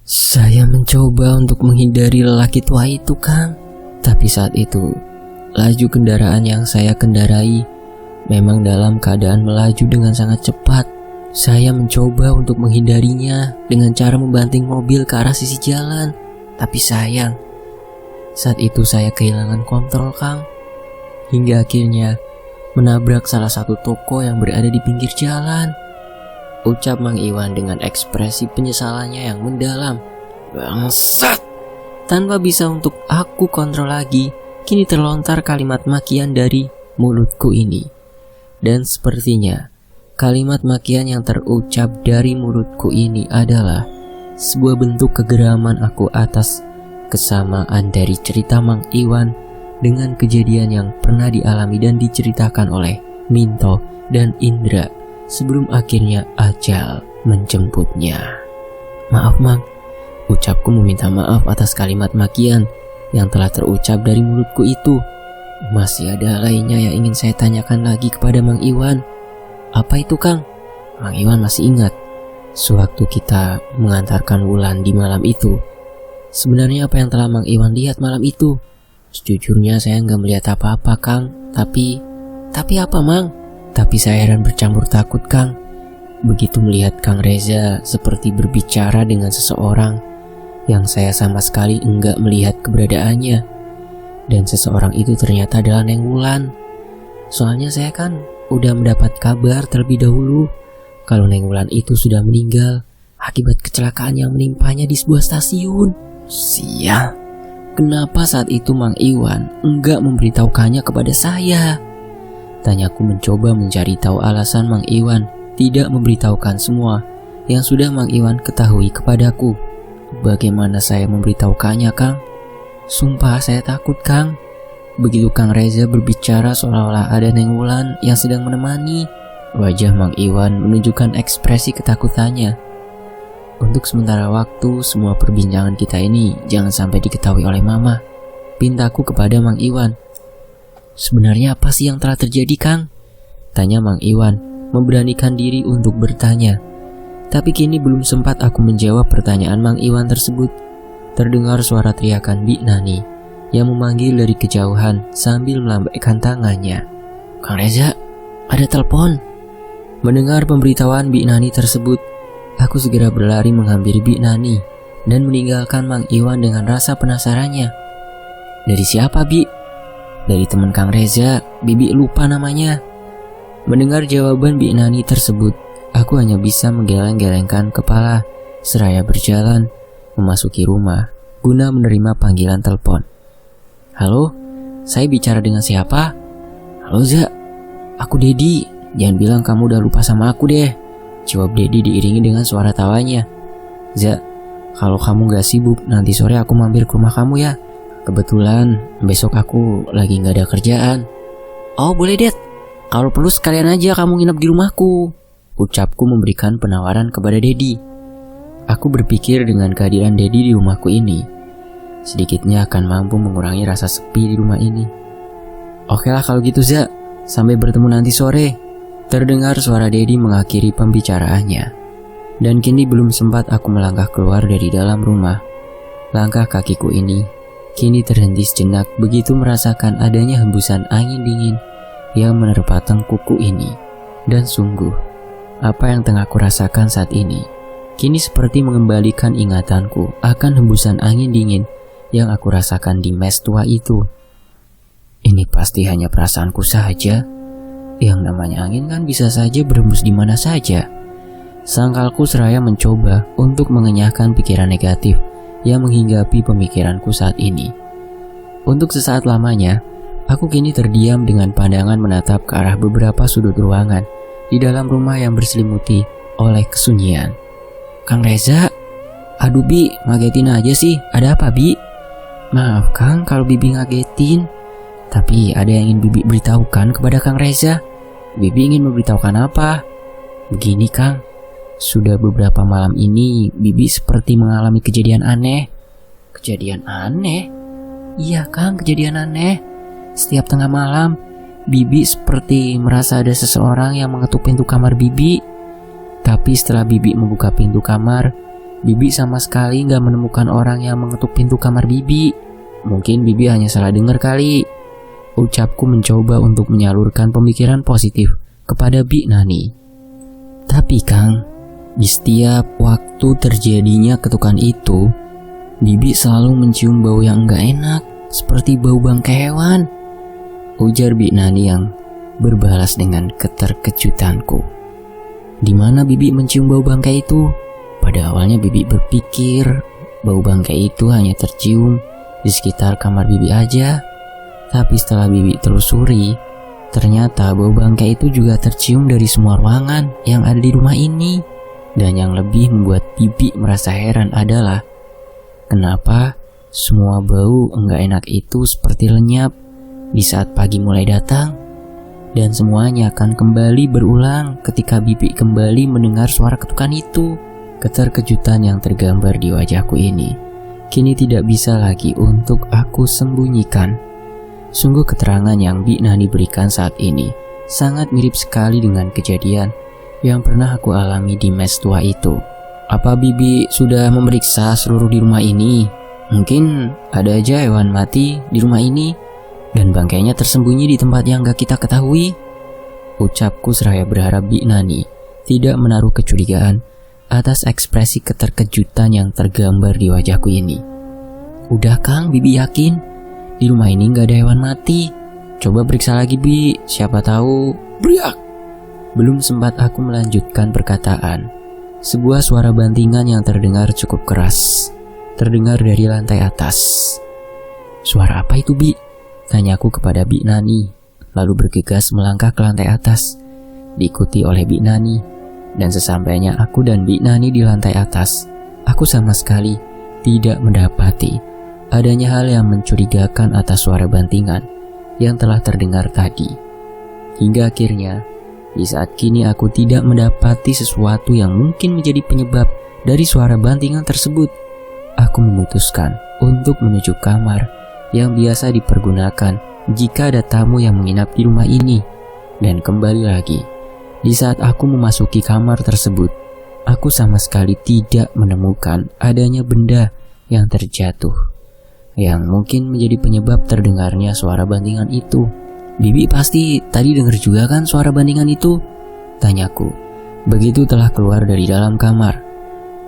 Saya mencoba untuk menghindari lelaki tua itu, Kang. Tapi saat itu, laju kendaraan yang saya kendarai memang dalam keadaan melaju dengan sangat cepat. Saya mencoba untuk menghindarinya dengan cara membanting mobil ke arah sisi jalan. Tapi sayang, saat itu saya kehilangan kontrol, Kang. Hingga akhirnya menabrak salah satu toko yang berada di pinggir jalan. Ucap Mang Iwan dengan ekspresi penyesalannya yang mendalam. Bangsat! Tanpa bisa untuk aku kontrol lagi, kini terlontar kalimat makian dari mulutku ini. Dan sepertinya kalimat makian yang terucap dari mulutku ini adalah sebuah bentuk kegeraman aku atas kesamaan dari cerita Mang Iwan dengan kejadian yang pernah dialami dan diceritakan oleh Minto dan Indra sebelum akhirnya ajal menjemputnya. Maaf, Mang, ucapku meminta maaf atas kalimat makian yang telah terucap dari mulutku itu. Masih ada lainnya yang ingin saya tanyakan lagi kepada Mang Iwan. Apa itu, Kang? Mang Iwan masih ingat sewaktu kita mengantarkan Wulan di malam itu. Sebenarnya apa yang telah Mang Iwan lihat malam itu? Sejujurnya saya nggak melihat apa-apa, Kang. Tapi apa, Mang? Tapi saya heran bercampur takut, Kang. Begitu melihat Kang Reza seperti berbicara dengan seseorang yang saya sama sekali enggak melihat keberadaannya. Dan seseorang itu ternyata adalah Neng Wulan. Soalnya saya kan udah mendapat kabar terlebih dahulu kalau Neng Wulan itu sudah meninggal akibat kecelakaan yang menimpanya di sebuah stasiun. Sial, kenapa saat itu Mang Iwan enggak memberitahukannya kepada saya? Tanyaku mencoba mencari tahu alasan Mang Iwan tidak memberitahukan semua yang sudah Mang Iwan ketahui kepadaku. Bagaimana saya memberitahukannya, Kang? Sumpah saya takut, Kang. Begitu Kang Reza berbicara seolah-olah ada Neng Wulan yang sedang menemani, wajah Mang Iwan menunjukkan ekspresi ketakutannya. Untuk sementara waktu, semua perbincangan kita ini jangan sampai diketahui oleh Mama, pintaku kepada Mang Iwan. Sebenarnya apa sih yang telah terjadi, Kang? Tanya Mang Iwan, memberanikan diri untuk bertanya. Tapi kini belum sempat aku menjawab pertanyaan Mang Iwan tersebut. Terdengar suara teriakan Bik Nani yang memanggil dari kejauhan sambil melambaikan tangannya. Kang Reza, ada telepon. Mendengar pemberitahuan Bik Nani tersebut, aku segera berlari menghampiri Bik Nani dan meninggalkan Mang Iwan dengan rasa penasarannya. Dari siapa, Bi? Dari teman Kang Reza, Bibi lupa namanya. Mendengar jawaban Bik Nani tersebut, aku hanya bisa menggeleng-gelengkan kepala seraya berjalan memasuki rumah guna menerima panggilan telepon. Halo, saya bicara dengan siapa? Halo Za, aku Dedi. Jangan bilang kamu udah lupa sama aku deh, jawab Dedi diiringi dengan suara tawanya. Za, kalau kamu gak sibuk, nanti sore aku mampir ke rumah kamu ya. Kebetulan besok aku lagi gak ada kerjaan. Oh boleh Det, kalau perlu sekalian aja kamu nginep di rumahku, ucapku memberikan penawaran kepada Dedi. Aku berpikir dengan kehadiran Dedi di rumahku ini, sedikitnya akan mampu mengurangi rasa sepi di rumah ini. Oke lah kalau gitu Za, sampai bertemu nanti sore. Terdengar suara Dedi mengakhiri pembicaraannya. Dan kini belum sempat aku melangkah keluar dari dalam rumah. Langkah kakiku ini kini terhenti sejenak begitu merasakan adanya hembusan angin dingin yang menerpa tengkukku ini. Dan sungguh, apa yang tengah aku rasakan saat ini kini seperti mengembalikan ingatanku akan hembusan angin dingin yang aku rasakan di mes tua itu. Ini pasti hanya perasaanku saja. Yang namanya angin kan bisa saja berhembus di mana saja. Sangkalku seraya mencoba untuk mengenyahkan pikiran negatif yang menghinggapi pemikiranku saat ini. Untuk sesaat lamanya, aku kini terdiam dengan pandangan menatap ke arah beberapa sudut ruangan di dalam rumah yang berselimuti oleh kesunyian. Kang Reza, aduh Bi, ngagetin aja sih, ada apa Bi? Maaf Kang kalau Bibi ngagetin, tapi ada yang ingin Bibi beritahukan kepada Kang Reza. Bibi ingin memberitahukan apa? Begini Kang, sudah beberapa malam ini Bibi seperti mengalami kejadian aneh. Kejadian aneh? Iya Kang, kejadian aneh. Setiap tengah malam, Bibi seperti merasa ada seseorang yang mengetuk pintu kamar Bibi. Tapi setelah Bibi membuka pintu kamar, Bibi sama sekali gak menemukan orang yang mengetuk pintu kamar Bibi. Mungkin Bibi hanya salah dengar kali. Ucapku mencoba untuk menyalurkan pemikiran positif kepada Bi Nani. Tapi Kang, di setiap waktu terjadinya ketukan itu, Bibi selalu mencium bau yang gak enak, seperti bau bangkai hewan, ujar Bi Nani yang berbalas dengan keterkejutanku. Di mana Bibi mencium bau bangkai itu? Pada awalnya Bibi berpikir bau bangkai itu hanya tercium di sekitar kamar Bibi aja. Tapi setelah Bibi telusuri, ternyata bau bangkai itu juga tercium dari semua ruangan yang ada di rumah ini. Dan yang lebih membuat Bibi merasa heran adalah kenapa semua bau enggak enak itu seperti lenyap di saat pagi mulai datang. Dan semuanya akan kembali berulang ketika Bibi kembali mendengar suara ketukan itu. Keterkejutan yang tergambar di wajahku ini kini tidak bisa lagi untuk aku sembunyikan. Sungguh keterangan yang Bi Nani berikan saat ini sangat mirip sekali dengan kejadian yang pernah aku alami di mes tua itu. Apa Bibi sudah memeriksa seluruh di rumah ini? Mungkin ada aja hewan mati di rumah ini dan bangkainya tersembunyi di tempat yang gak kita ketahui. Ucapku seraya berharap Bi Nani tidak menaruh kecurigaan atas ekspresi keterkejutan yang tergambar di wajahku ini. Udah Kang, Bibi yakin di rumah ini gak ada hewan mati. Coba periksa lagi Bi, siapa tahu. Beriak. Belum sempat aku melanjutkan perkataan, sebuah suara bantingan yang terdengar cukup keras terdengar dari lantai atas. Suara apa itu Bi? Tanyaku kepada Bi Nani, lalu bergegas melangkah ke lantai atas, diikuti oleh Bi Nani. Dan sesampainya aku dan Bi Nani di lantai atas, aku sama sekali tidak mendapati adanya hal yang mencurigakan atas suara bantingan yang telah terdengar tadi. Hingga akhirnya, di saat kini aku tidak mendapati sesuatu yang mungkin menjadi penyebab dari suara bantingan tersebut, aku memutuskan untuk menuju kamar yang biasa dipergunakan jika ada tamu yang menginap di rumah ini. Dan kembali lagi, di saat aku memasuki kamar tersebut, aku sama sekali tidak menemukan adanya benda yang terjatuh yang mungkin menjadi penyebab terdengarnya suara bantingan itu. Bibi pasti tadi dengar juga kan suara bantingan itu? Tanyaku begitu telah keluar dari dalam kamar.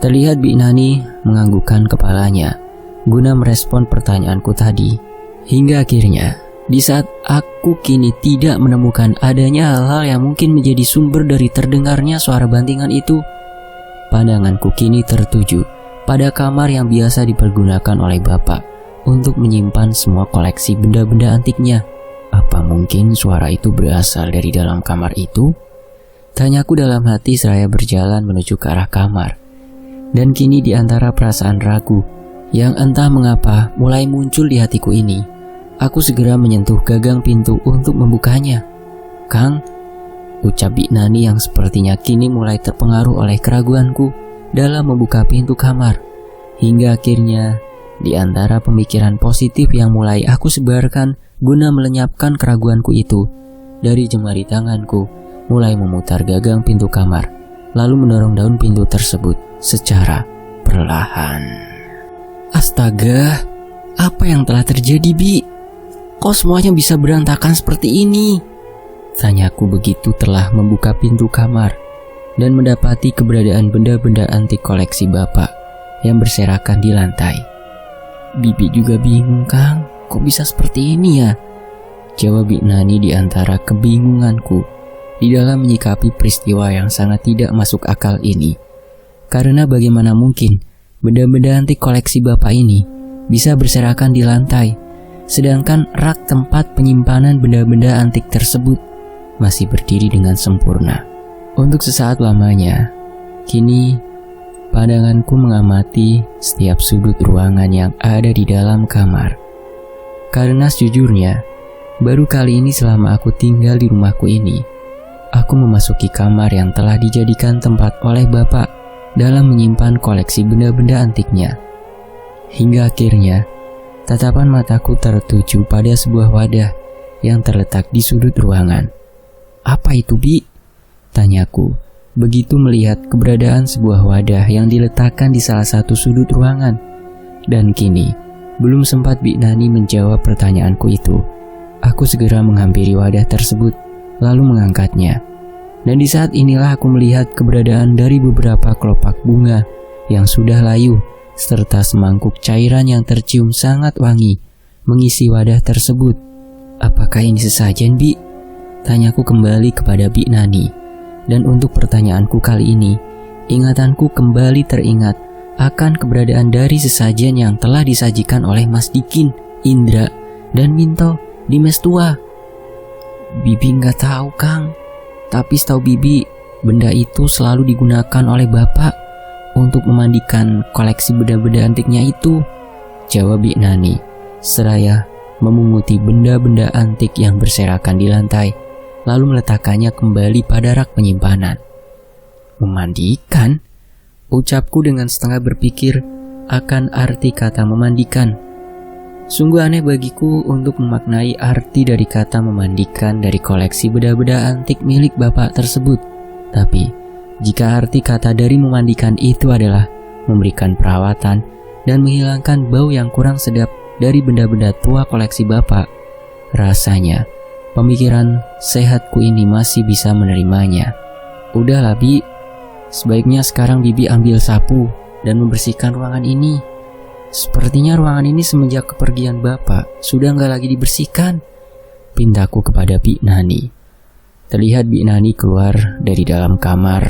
Terlihat Bi Nani menganggukkan kepalanya guna merespon pertanyaanku tadi. Hingga akhirnya, di saat aku kini tidak menemukan adanya hal-hal yang mungkin menjadi sumber dari terdengarnya suara bantingan itu, pandanganku kini tertuju pada kamar yang biasa dipergunakan oleh Bapak untuk menyimpan semua koleksi benda-benda antiknya. Apa mungkin suara itu berasal dari dalam kamar itu? Tanyaku dalam hati seraya berjalan menuju ke arah kamar. Dan kini di antara perasaan ragu yang entah mengapa mulai muncul di hatiku ini, aku segera menyentuh gagang pintu untuk membukanya. Kang, ucap Bi Nani yang sepertinya kini mulai terpengaruh oleh keraguanku dalam membuka pintu kamar. Hingga akhirnya, di antara pemikiran positif yang mulai aku sebarkan guna melenyapkan keraguanku itu, dari jemari tanganku mulai memutar gagang pintu kamar, lalu mendorong daun pintu tersebut secara perlahan. Astaga, apa yang telah terjadi Bi? Kok semuanya bisa berantakan seperti ini? Tanyaku begitu telah membuka pintu kamar dan mendapati keberadaan benda-benda antik koleksi Bapak yang berserakan di lantai. Bibi juga bingung Kang, kok bisa seperti ini ya? Jawab Bi Nani di antara kebingunganku di dalam menyikapi peristiwa yang sangat tidak masuk akal ini. Karena bagaimana mungkin benda-benda antik koleksi Bapak ini bisa berserakan di lantai, sedangkan rak tempat penyimpanan benda-benda antik tersebut masih berdiri dengan sempurna. Untuk sesaat lamanya, kini pandanganku mengamati setiap sudut ruangan yang ada di dalam kamar. Karena sejujurnya, baru kali ini selama aku tinggal di rumahku ini, aku memasuki kamar yang telah dijadikan tempat oleh Bapak dalam menyimpan koleksi benda-benda antiknya. Hingga akhirnya, tatapan mataku tertuju pada sebuah wadah yang terletak di sudut ruangan. Apa itu Bi? Tanyaku begitu melihat keberadaan sebuah wadah yang diletakkan di salah satu sudut ruangan. Dan kini, belum sempat Bik Nani menjawab pertanyaanku itu, aku segera menghampiri wadah tersebut, lalu mengangkatnya. Dan di saat inilah aku melihat keberadaan dari beberapa kelopak bunga yang sudah layu, serta semangkuk cairan yang tercium sangat wangi, mengisi wadah tersebut. Apakah ini sesajen, Bi? Tanyaku kembali kepada Bik Nani. Dan untuk pertanyaanku kali ini, ingatanku kembali teringat akan keberadaan dari sesajen yang telah disajikan oleh Mas Dikin, Indra, dan Minto di mes tua. Bibi nggak tahu, Kang. Tapi setahu Bibi, benda itu selalu digunakan oleh Bapak untuk memandikan koleksi benda-benda antiknya itu, jawab Bik Nani, seraya memunguti benda-benda antik yang berserakan di lantai, lalu meletakkannya kembali pada rak penyimpanan. Memandikan? Ucapku dengan setengah berpikir akan arti kata memandikan. Sungguh aneh bagiku untuk memaknai arti dari kata memandikan dari koleksi benda-benda antik milik Bapak tersebut. Tapi, jika arti kata dari memandikan itu adalah memberikan perawatan dan menghilangkan bau yang kurang sedap dari benda-benda tua koleksi Bapak, rasanya pemikiran sehatku ini masih bisa menerimanya. Udahlah, Bi. Sebaiknya sekarang Bibi ambil sapu dan membersihkan ruangan ini. Sepertinya ruangan ini semenjak kepergian Bapak sudah nggak lagi dibersihkan, pintaku kepada Bik Nani. Terlihat Bik Nani keluar dari dalam kamar,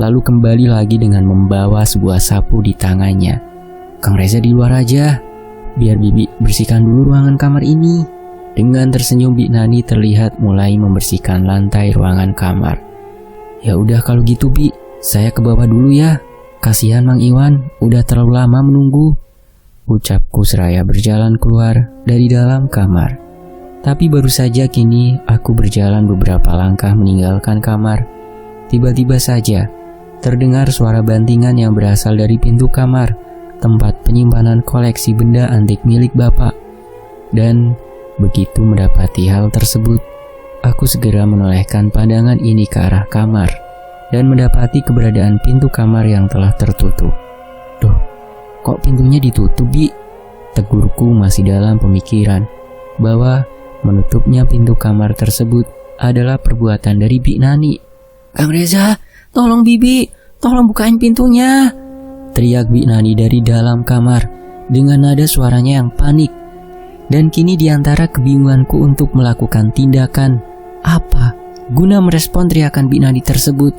lalu kembali lagi dengan membawa sebuah sapu di tangannya. Kang Reza di luar aja, biar Bibi bersihkan dulu ruangan kamar ini. Dengan tersenyum Bik Nani terlihat mulai membersihkan lantai ruangan kamar. Ya udah kalau gitu, Bi, saya ke bawah dulu ya. Kasihan Mang Iwan, udah terlalu lama menunggu, ucapku seraya berjalan keluar dari dalam kamar. Tapi baru saja kini aku berjalan beberapa langkah meninggalkan kamar, tiba-tiba saja terdengar suara bantingan yang berasal dari pintu kamar, tempat penyimpanan koleksi benda antik milik Bapak. Dan begitu mendapati hal tersebut, aku segera menolehkan pandangan ini ke arah kamar dan mendapati keberadaan pintu kamar yang telah tertutup. Duh, kok pintunya ditutup, Bi? Tegurku masih dalam pemikiran bahwa menutupnya pintu kamar tersebut adalah perbuatan dari Bik Nani. Kang Reza, tolong Bibi, tolong bukain pintunya, teriak Bik Nani dari dalam kamar dengan nada suaranya yang panik. Dan kini diantara kebingunganku untuk melakukan tindakan apa guna merespon teriakan Bik Nani tersebut,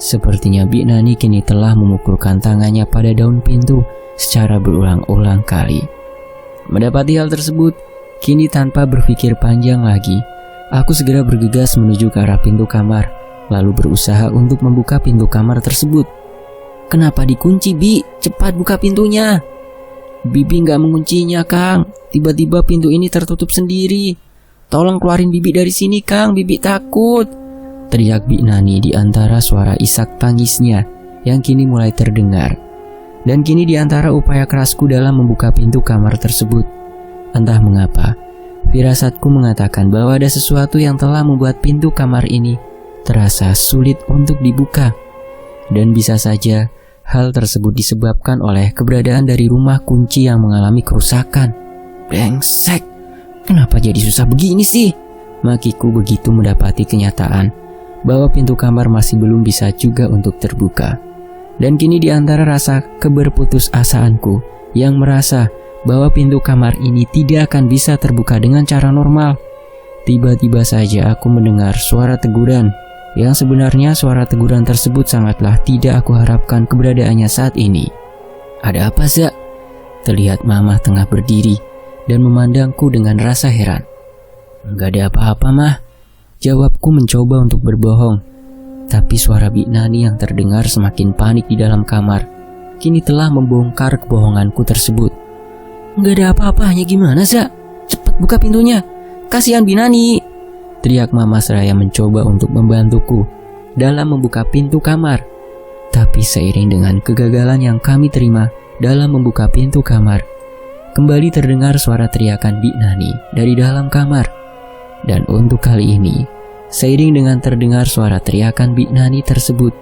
sepertinya Bik Nani kini telah memukulkan tangannya pada daun pintu secara berulang-ulang kali. Mendapati hal tersebut, kini tanpa berpikir panjang lagi, aku segera bergegas menuju ke arah pintu kamar, lalu berusaha untuk membuka pintu kamar tersebut. Kenapa dikunci, Bi? Cepat buka pintunya. Bibi nggak menguncinya, Kang. Tiba-tiba pintu ini tertutup sendiri. Tolong keluarin Bibi dari sini, Kang. Bibi takut, teriak Bik Nani di antara suara isak tangisnya yang kini mulai terdengar. Dan kini di antara upaya kerasku dalam membuka pintu kamar tersebut, entah mengapa, firasatku mengatakan bahwa ada sesuatu yang telah membuat pintu kamar ini terasa sulit untuk dibuka. Dan bisa saja hal tersebut disebabkan oleh keberadaan dari rumah kunci yang mengalami kerusakan. Brengsek, kenapa jadi susah begini sih? Makiku begitu mendapati kenyataan bahwa pintu kamar masih belum bisa juga untuk terbuka. Dan kini di antara rasa keberputusasaanku yang merasa bahwa pintu kamar ini tidak akan bisa terbuka dengan cara normal, tiba-tiba saja aku mendengar suara teguran yang sebenarnya suara teguran tersebut sangatlah tidak aku harapkan keberadaannya saat ini. Ada apa, Zak? Terlihat Mama tengah berdiri dan memandangku dengan rasa heran. Enggak ada apa-apa, Mah. Jawabku mencoba untuk berbohong. Tapi suara Bik Nani yang terdengar semakin panik di dalam kamar kini telah membongkar kebohonganku tersebut. Enggak ada apa-apanya gimana, Zak? Cepat buka pintunya. Kasihan Bik Nani, teriak Mama seraya mencoba untuk membantuku dalam membuka pintu kamar. Tapi seiring dengan kegagalan yang kami terima dalam membuka pintu kamar, kembali terdengar suara teriakan Bik Nani dari dalam kamar. Dan untuk kali ini, seiring dengan terdengar suara teriakan Bik Nani tersebut,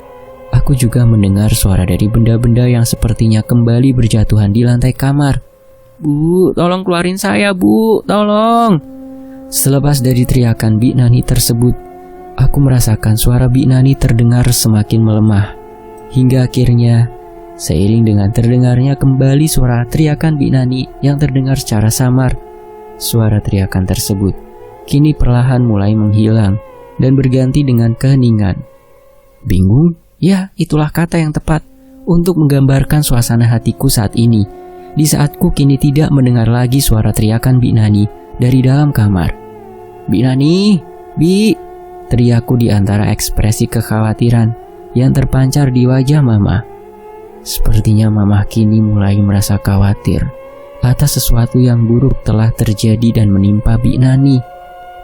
aku juga mendengar suara dari benda-benda yang sepertinya kembali berjatuhan di lantai kamar. "Bu, tolong keluarin saya, Bu, tolong!" Selepas dari teriakan Bik Nani tersebut, aku merasakan suara Bik Nani terdengar semakin melemah. Hingga akhirnya, seiring dengan terdengarnya kembali suara teriakan Bik Nani yang terdengar secara samar, suara teriakan tersebut kini perlahan mulai menghilang dan berganti dengan keheningan. Bingung? Ya, itulah kata yang tepat untuk menggambarkan suasana hatiku saat ini. Di saatku kini tidak mendengar lagi suara teriakan Bik Nani dari dalam kamar. "Bik Nani, Bi!" teriakku di antara ekspresi kekhawatiran yang terpancar di wajah Mama. Sepertinya Mama kini mulai merasa khawatir atas sesuatu yang buruk telah terjadi dan menimpa Bik Nani.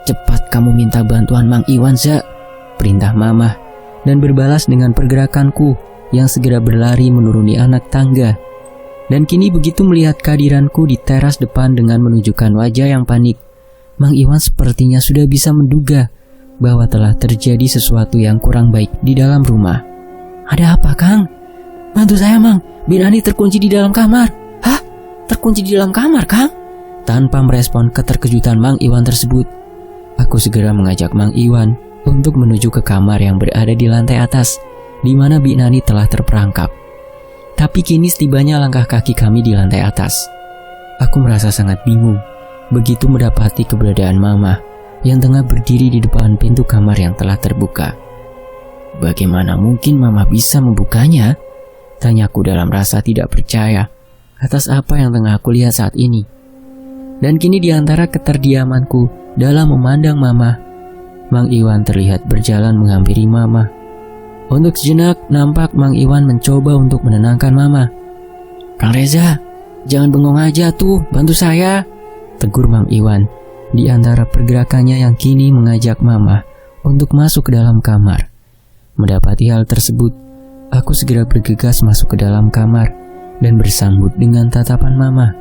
"Cepat kamu minta bantuan Mang Iwan, Za," perintah Mama, dan berbalas dengan pergerakanku yang segera berlari menuruni anak tangga. Dan kini begitu melihat kehadiranku di teras depan dengan menunjukkan wajah yang panik, Mang Iwan sepertinya sudah bisa menduga bahwa telah terjadi sesuatu yang kurang baik di dalam rumah. "Ada apa, Kang? Bantu saya, Mang. Bik Nani terkunci di dalam kamar." "Hah? Terkunci di dalam kamar, Kang?" Tanpa merespon keterkejutan Mang Iwan tersebut, aku segera mengajak Mang Iwan untuk menuju ke kamar yang berada di lantai atas, di mana Bik Nani telah terperangkap. Tapi kini setibanya langkah kaki kami di lantai atas, aku merasa sangat bingung begitu mendapati keberadaan Mama yang tengah berdiri di depan pintu kamar yang telah terbuka. "Bagaimana mungkin Mama bisa membukanya?" tanyaku dalam rasa tidak percaya atas apa yang tengah aku lihat saat ini. Dan kini di antara keterdiamanku dalam memandang Mama, Mang Iwan terlihat berjalan menghampiri Mama. Untuk sejenak nampak Mang Iwan mencoba untuk menenangkan Mama. "Kang Reza, jangan bengong aja tuh, bantu saya," tegur Mang Iwan di antara pergerakannya yang kini mengajak Mama untuk masuk ke dalam kamar. Mendapati hal tersebut, aku segera bergegas masuk ke dalam kamar dan bersambut dengan tatapan Mama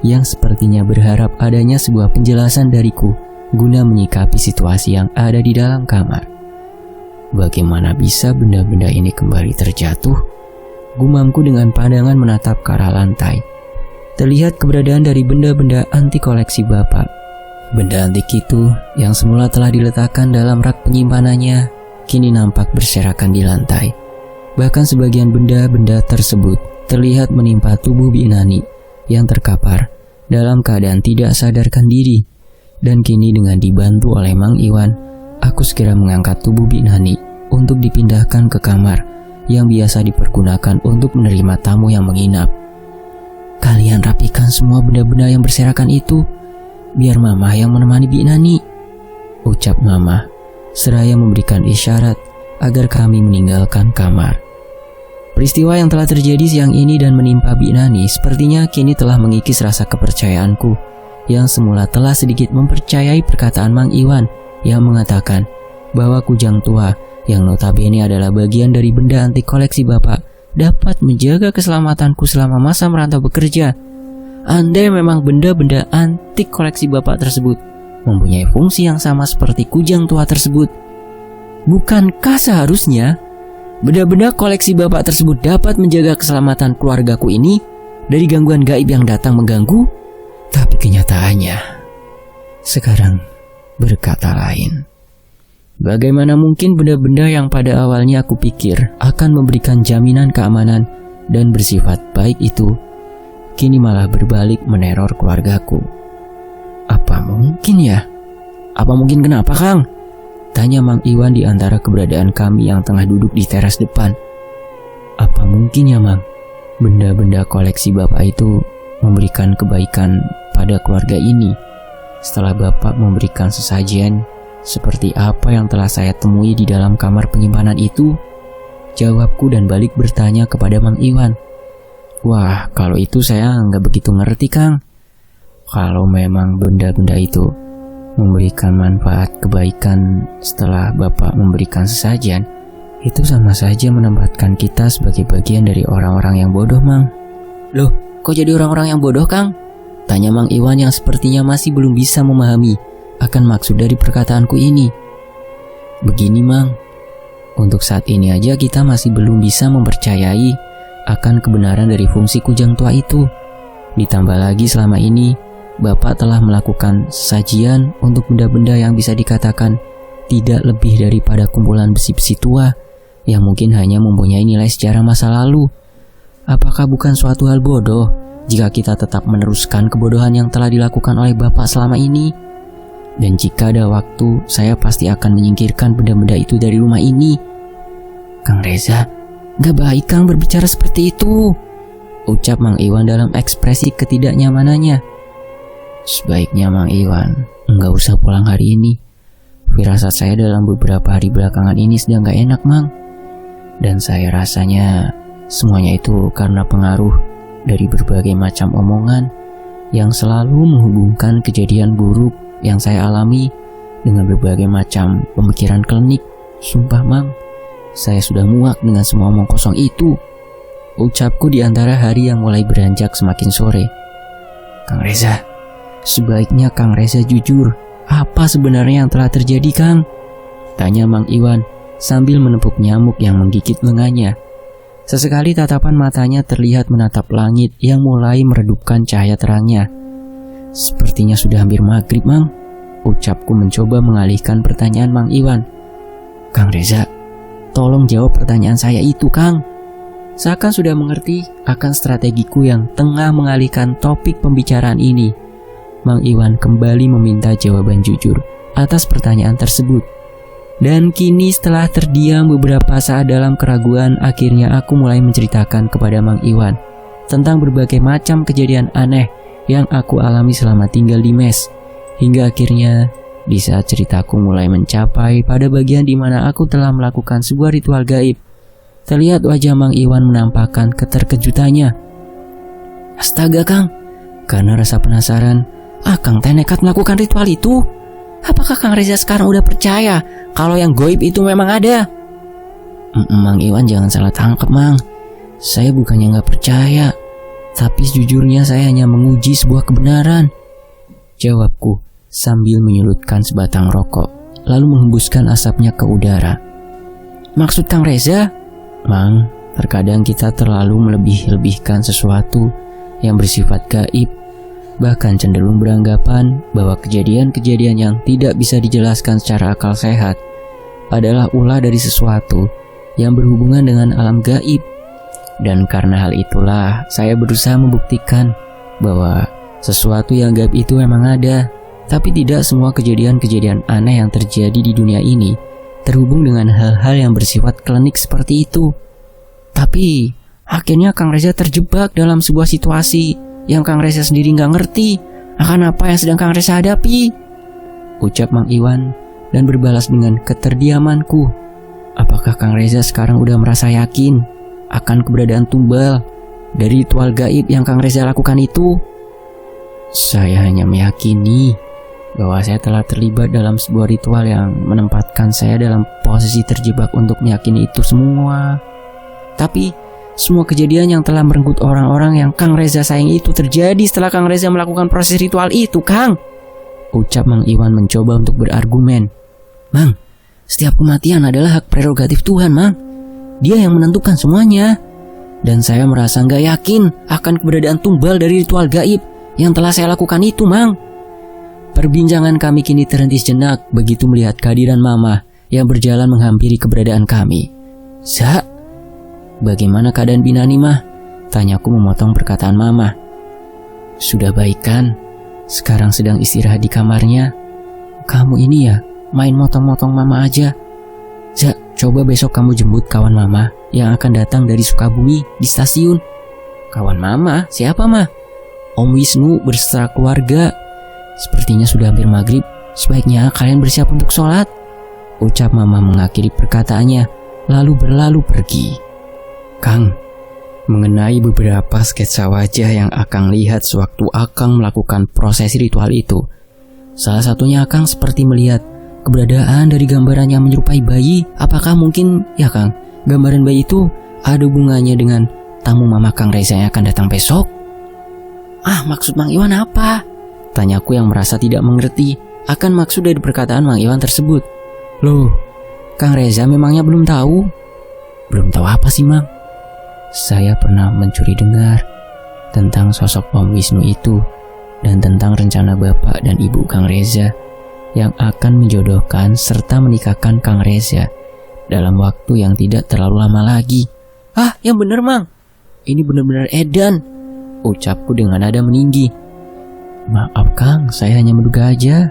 yang sepertinya berharap adanya sebuah penjelasan dariku guna menyikapi situasi yang ada di dalam kamar. "Bagaimana bisa benda-benda ini kembali terjatuh?" gumamku dengan pandangan menatap ke arah lantai. Terlihat keberadaan dari benda-benda antik koleksi Bapak. Benda antik itu yang semula telah diletakkan dalam rak penyimpanannya kini nampak berserakan di lantai. Bahkan sebagian benda-benda tersebut terlihat menimpa tubuh Bik Nani yang terkapar dalam keadaan tidak sadarkan diri. Dan kini dengan dibantu oleh Mang Iwan, aku segera mengangkat tubuh Bik Nani untuk dipindahkan ke kamar yang biasa dipergunakan untuk menerima tamu yang menginap. "Kalian rapikan semua benda-benda yang berserakan itu, biar Mama yang menemani Bik Nani," ucap Mama, seraya memberikan isyarat agar kami meninggalkan kamar. Peristiwa yang telah terjadi siang ini dan menimpa Bik Nani sepertinya kini telah mengikis rasa kepercayaanku yang semula telah sedikit mempercayai perkataan Mang Iwan yang mengatakan bahwa kujang tua yang notabene adalah bagian dari benda antik koleksi Bapak dapat menjaga keselamatanku selama masa merantau bekerja. Andai memang benda-benda antik koleksi Bapak tersebut mempunyai fungsi yang sama seperti kujang tua tersebut, bukankah seharusnya benda-benda koleksi Bapak tersebut dapat menjaga keselamatan keluargaku ini dari gangguan gaib yang datang mengganggu? Tapi kenyataannya sekarang berkata lain. Bagaimana mungkin benda-benda yang pada awalnya aku pikir akan memberikan jaminan keamanan dan bersifat baik itu kini malah berbalik meneror keluargaku? Apa mungkin ya? Apa mungkin kenapa, Kang? Tanya Mang Iwan di antara keberadaan kami yang tengah duduk di teras depan. Apa mungkin ya, Mang? Benda-benda koleksi Bapak itu memberikan kebaikan pada keluarga ini setelah Bapak memberikan sesajen seperti apa yang telah saya temui di dalam kamar penyimpanan itu? Jawabku dan balik bertanya kepada Mang Iwan. "Wah, kalau itu saya nggak begitu ngerti, Kang. Kalau memang benda-benda itu memberikan manfaat kebaikan setelah Bapak memberikan sesajen, itu sama saja menempatkan kita sebagai bagian dari orang-orang yang bodoh, Mang." "Loh, kok jadi orang-orang yang bodoh, Kang?" tanya Mang Iwan yang sepertinya masih belum bisa memahami akan maksud dari perkataanku ini. "Begini, Mang, Untuk saat ini aja kita masih belum bisa mempercayai akan kebenaran dari fungsi kujang tua itu. Ditambah lagi selama ini Bapak telah melakukan sajian untuk benda-benda yang bisa dikatakan tidak lebih daripada kumpulan besi-besi tua yang mungkin hanya mempunyai nilai sejarah masa lalu. Apakah bukan suatu hal bodoh jika kita tetap meneruskan kebodohan yang telah dilakukan oleh Bapak selama ini? Dan jika ada waktu, saya pasti akan menyingkirkan benda-benda itu dari rumah ini. Kang Reza, gak baik Kang berbicara seperti itu, ucap Mang Iwan dalam ekspresi ketidaknyamanannya. Sebaiknya Mang Iwan nggak usah pulang hari ini. Firasat saya dalam beberapa hari belakangan ini sedang gak enak, Mang. Dan saya rasanya semuanya itu karena pengaruh dari berbagai macam omongan yang selalu menghubungkan kejadian buruk yang saya alami dengan berbagai macam pemikiran klinik. Sumpah Mang, saya sudah muak dengan semua omong kosong itu, ucapku di antara hari yang mulai beranjak semakin sore. Kang Reza, sebaiknya Kang Reza jujur. Apa sebenarnya yang telah terjadi, Kang? Tanya Mang Iwan sambil menepuk nyamuk yang menggigit lengannya. Sesekali tatapan matanya terlihat menatap langit yang mulai meredupkan cahaya terangnya. Sepertinya sudah hampir maghrib, Mang, ucapku mencoba mengalihkan pertanyaan Mang Iwan. Kang Reza, tolong jawab pertanyaan saya itu, Kang. Seakan sudah mengerti akan strategiku yang tengah mengalihkan topik pembicaraan ini, Mang Iwan kembali meminta jawaban jujur atas pertanyaan tersebut. Dan kini setelah terdiam beberapa saat dalam keraguan, akhirnya aku mulai menceritakan kepada Mang Iwan tentang berbagai macam kejadian aneh yang aku alami selama tinggal di mes. Hingga akhirnya di saat ceritaku mulai mencapai pada bagian di mana aku telah melakukan sebuah ritual gaib, terlihat wajah Mang Iwan menampakkan keterkejutannya. Astaga Kang, karena rasa penasaran, Kang teh nekat melakukan ritual itu. Apakah Kang Reza sekarang udah percaya kalau yang goib itu memang ada? Mang Iwan jangan salah tangkap, Mang. Saya bukannya gak percaya, tapi sejujurnya saya hanya menguji sebuah kebenaran, jawabku sambil menyulutkan sebatang rokok, lalu menghembuskan asapnya ke udara. Maksud Kang Reza? Mang, terkadang kita terlalu melebih-lebihkan sesuatu yang bersifat gaib, bahkan cenderung beranggapan bahwa kejadian-kejadian yang tidak bisa dijelaskan secara akal sehat adalah ulah dari sesuatu yang berhubungan dengan alam gaib. Dan karena hal itulah saya berusaha membuktikan bahwa sesuatu yang gaib itu memang ada. Tapi tidak semua kejadian-kejadian aneh yang terjadi di dunia ini terhubung dengan hal-hal yang bersifat klinik seperti itu. Tapi akhirnya Kang Reza terjebak dalam sebuah situasi yang Kang Reza sendiri gak ngerti akan apa yang sedang Kang Reza hadapi, ucap Mang Iwan dan berbalas dengan keterdiamanku. Apakah Kang Reza sekarang udah merasa yakin akan keberadaan tumbal dari ritual gaib yang Kang Reza lakukan itu? Saya hanya meyakini bahwa saya telah terlibat dalam sebuah ritual yang menempatkan saya dalam posisi terjebak untuk meyakini itu semua. Tapi semua kejadian yang telah merenggut orang-orang yang Kang Reza sayang itu terjadi setelah Kang Reza melakukan proses ritual itu, Kang, ucap Mang Iwan mencoba untuk berargumen. Mang, setiap kematian adalah hak prerogatif Tuhan, Mang. Dia yang menentukan semuanya. Dan saya merasa gak yakin akan keberadaan tumbal dari ritual gaib yang telah saya lakukan itu, Mang. Perbincangan kami kini terhenti sejenak begitu melihat kehadiran Mama yang berjalan menghampiri keberadaan kami. Za, bagaimana keadaan Binani, Mah? Tanyaku memotong perkataan Mama. Sudah baik kan? Sekarang sedang istirahat di kamarnya. Kamu ini ya, main motong-motong Mama aja. Za, coba besok kamu jemput kawan Mama yang akan datang dari Sukabumi di stasiun. Kawan Mama? Siapa, Mah? Om Wisnu beserta keluarga. Sepertinya sudah hampir maghrib. Sebaiknya kalian bersiap untuk sholat, ucap Mama mengakhiri perkataannya, lalu berlalu pergi. Kang, mengenai beberapa sketsa wajah yang Akang lihat sewaktu Akang melakukan proses ritual itu, salah satunya Akang seperti melihat keberadaan dari gambaran yang menyerupai bayi. Apakah mungkin ya Kang, gambaran bayi itu ada hubungannya dengan tamu Mama Kang Reza yang akan datang besok? Maksud Mang Iwan apa? Tanyaku yang merasa tidak mengerti akan maksud dari perkataan Mang Iwan tersebut. Loh, Kang Reza memangnya belum tahu? Belum tahu apa sih, Mang? Saya pernah mencuri dengar tentang sosok Om Wisnu itu dan tentang rencana Bapak dan Ibu Kang Reza yang akan menjodohkan serta menikahkan Kang Reza dalam waktu yang tidak terlalu lama lagi. Ah, yang bener, Mang. Ini benar-benar edan, ucapku dengan nada meninggi. Maaf Kang, saya hanya menduga aja.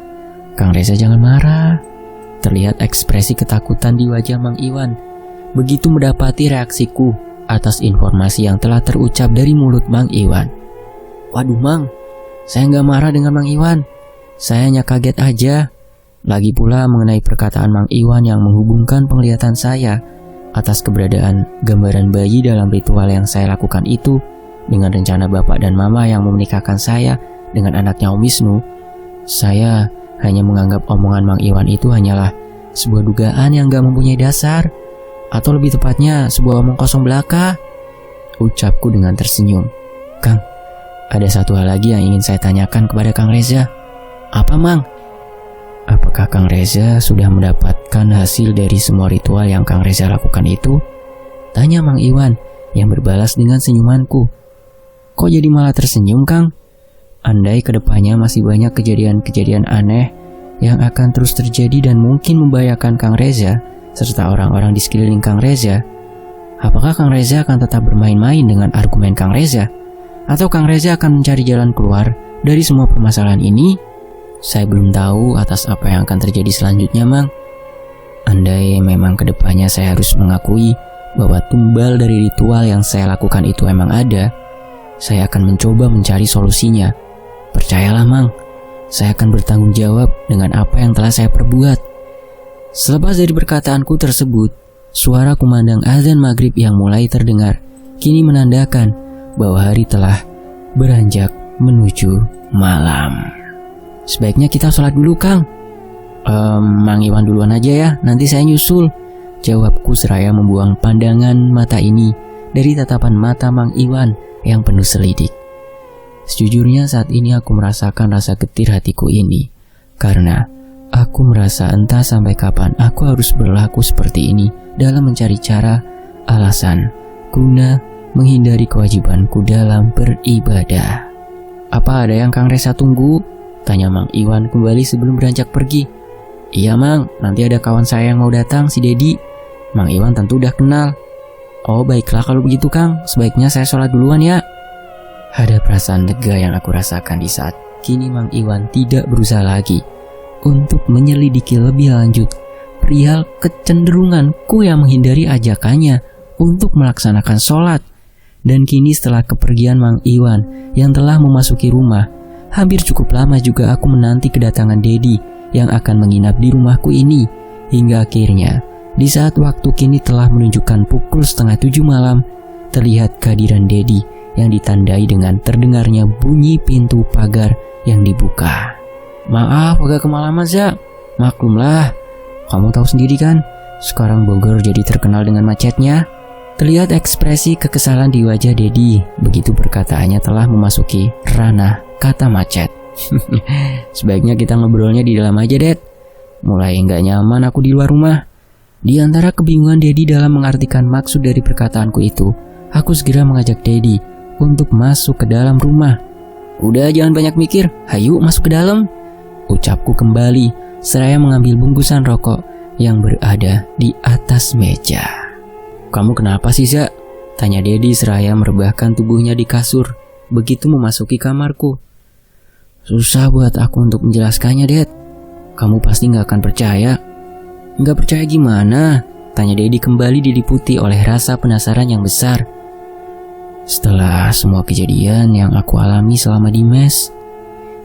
Kang Reza jangan marah. Terlihat ekspresi ketakutan di wajah Mang Iwan begitu mendapati reaksiku atas informasi yang telah terucap dari mulut Mang Iwan. Waduh Mang, saya nggak marah dengan Mang Iwan. Saya hanya kaget aja. Lagi pula mengenai perkataan Mang Iwan yang menghubungkan penglihatan saya atas keberadaan gambaran bayi dalam ritual yang saya lakukan itu dengan rencana Bapak dan Mama yang menikahkan saya dengan anaknya Om Wisnu. Saya hanya menganggap omongan Mang Iwan itu hanyalah sebuah dugaan yang gak mempunyai dasar, atau lebih tepatnya sebuah omong kosong belaka, ucapku dengan tersenyum. Kang, ada satu hal lagi yang ingin saya tanyakan kepada Kang Reza. Apa Mang? Apakah Kang Reza sudah mendapatkan hasil dari semua ritual yang Kang Reza lakukan itu? Tanya Mang Iwan yang berbalas dengan senyumanku. Kok jadi malah tersenyum Kang? Andai kedepannya masih banyak kejadian-kejadian aneh yang akan terus terjadi dan mungkin membahayakan Kang Reza serta orang-orang di sekeliling Kang Reza, apakah Kang Reza akan tetap bermain-main dengan argumen Kang Reza? Atau Kang Reza akan mencari jalan keluar dari semua permasalahan ini? Saya belum tahu atas apa yang akan terjadi selanjutnya, Mang. Andai memang kedepannya saya harus mengakui bahwa tumbal dari ritual yang saya lakukan itu emang ada, saya akan mencoba mencari solusinya. Percayalah, Mang, saya akan bertanggung jawab dengan apa yang telah saya perbuat. Selepas dari perkataanku tersebut, suara kumandang azan maghrib yang mulai terdengar kini menandakan bahwa hari telah beranjak menuju malam. Sebaiknya kita sholat dulu, Kang. Mang Iwan duluan aja ya, nanti saya nyusul, jawabku seraya membuang pandangan mata ini dari tatapan mata Mang Iwan yang penuh selidik. Sejujurnya saat ini aku merasakan rasa getir hatiku ini, karena aku merasa entah sampai kapan aku harus berlaku seperti ini dalam mencari cara, alasan, guna menghindari kewajibanku dalam beribadah. Apa ada yang Kang Reza tunggu? Tanya Mang Iwan kembali sebelum beranjak pergi. Iya Mang, nanti ada kawan saya yang mau datang, si Dedi. Mang Iwan tentu udah kenal. Oh baiklah kalau begitu Kang, sebaiknya saya sholat duluan ya. Ada perasaan lega yang aku rasakan di saat kini Mang Iwan tidak berusaha lagi untuk menyelidiki lebih lanjut perihal kecenderunganku yang menghindari ajakannya untuk melaksanakan sholat. Dan kini setelah kepergian Mang Iwan yang telah memasuki rumah, hampir cukup lama juga aku menanti kedatangan Dedi yang akan menginap di rumahku ini. Hingga akhirnya di saat waktu kini telah menunjukkan pukul 6:30 malam, terlihat kehadiran Dedi yang ditandai dengan terdengarnya bunyi pintu pagar yang dibuka. Maaf agak kemalaman Za, maklumlah, kamu tahu sendiri kan, sekarang Bogor jadi terkenal dengan macetnya. Terlihat ekspresi kekesalan di wajah Dedi begitu perkataannya telah memasuki ranah kata macet. Sebaiknya kita ngobrolnya di dalam aja, Det. Mulai nggak nyaman aku di luar rumah. Di antara kebingungan Dedi dalam mengartikan maksud dari perkataanku itu, aku segera mengajak Dedi untuk masuk ke dalam rumah. Udah jangan banyak mikir, hayu masuk ke dalam, ucapku kembali seraya mengambil bungkusan rokok yang berada di atas meja. Kamu kenapa sih Za? Tanya Dedi seraya merebahkan tubuhnya di kasur begitu memasuki kamarku. Susah buat aku untuk menjelaskannya, Det. Kamu pasti gak akan percaya. Gak percaya gimana? Tanya Dedi kembali diliputi oleh rasa penasaran yang besar. Setelah semua kejadian yang aku alami selama di mes,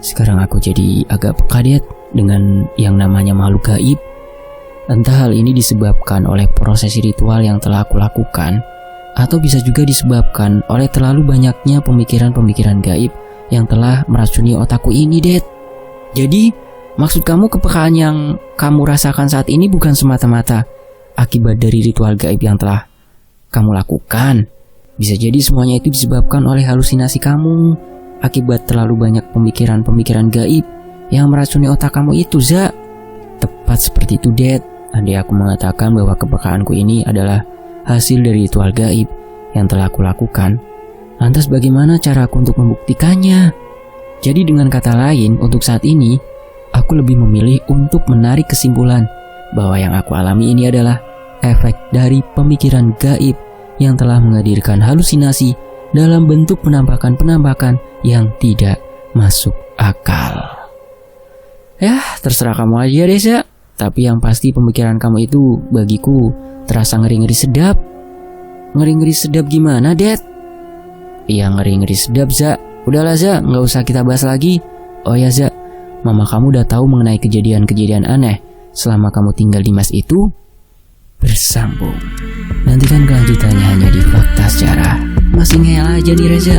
sekarang aku jadi agak peka, Det, dengan yang namanya makhluk gaib. Entah hal ini disebabkan oleh prosesi ritual yang telah aku lakukan, atau bisa juga disebabkan oleh terlalu banyaknya pemikiran-pemikiran gaib yang telah meracuni otakku ini, Det. Jadi, maksud kamu kepekaan yang kamu rasakan saat ini bukan semata-mata akibat dari ritual gaib yang telah kamu lakukan. Bisa jadi semuanya itu disebabkan oleh halusinasi kamu akibat terlalu banyak pemikiran-pemikiran gaib yang meracuni otak kamu itu, Za. Tepat seperti itu, Det. andai aku mengatakan bahwa kepekaanku ini adalah hasil dari ritual gaib yang telah aku lakukan, lantas bagaimana caraku untuk membuktikannya? Jadi dengan kata lain, untuk saat ini, aku lebih memilih untuk menarik kesimpulan bahwa yang aku alami ini adalah efek dari pemikiran gaib yang telah menghadirkan halusinasi dalam bentuk penampakan-penampakan yang tidak masuk akal. Ya, terserah kamu aja deh, Za. Tapi yang pasti pemikiran kamu itu bagiku terasa ngeri-ngeri sedap. Ngeri-ngeri sedap gimana, Det? Iya, ngeri-ngeri sedap, Za. Udahlah, Za, nggak usah kita bahas lagi. Oh ya, Za, mama kamu udah tahu mengenai kejadian-kejadian aneh selama kamu tinggal di mes itu? Bersambung. Nantikan kelanjutannya hanya di Fakta Sejarah. Masih ngeyel aja nih, Reza.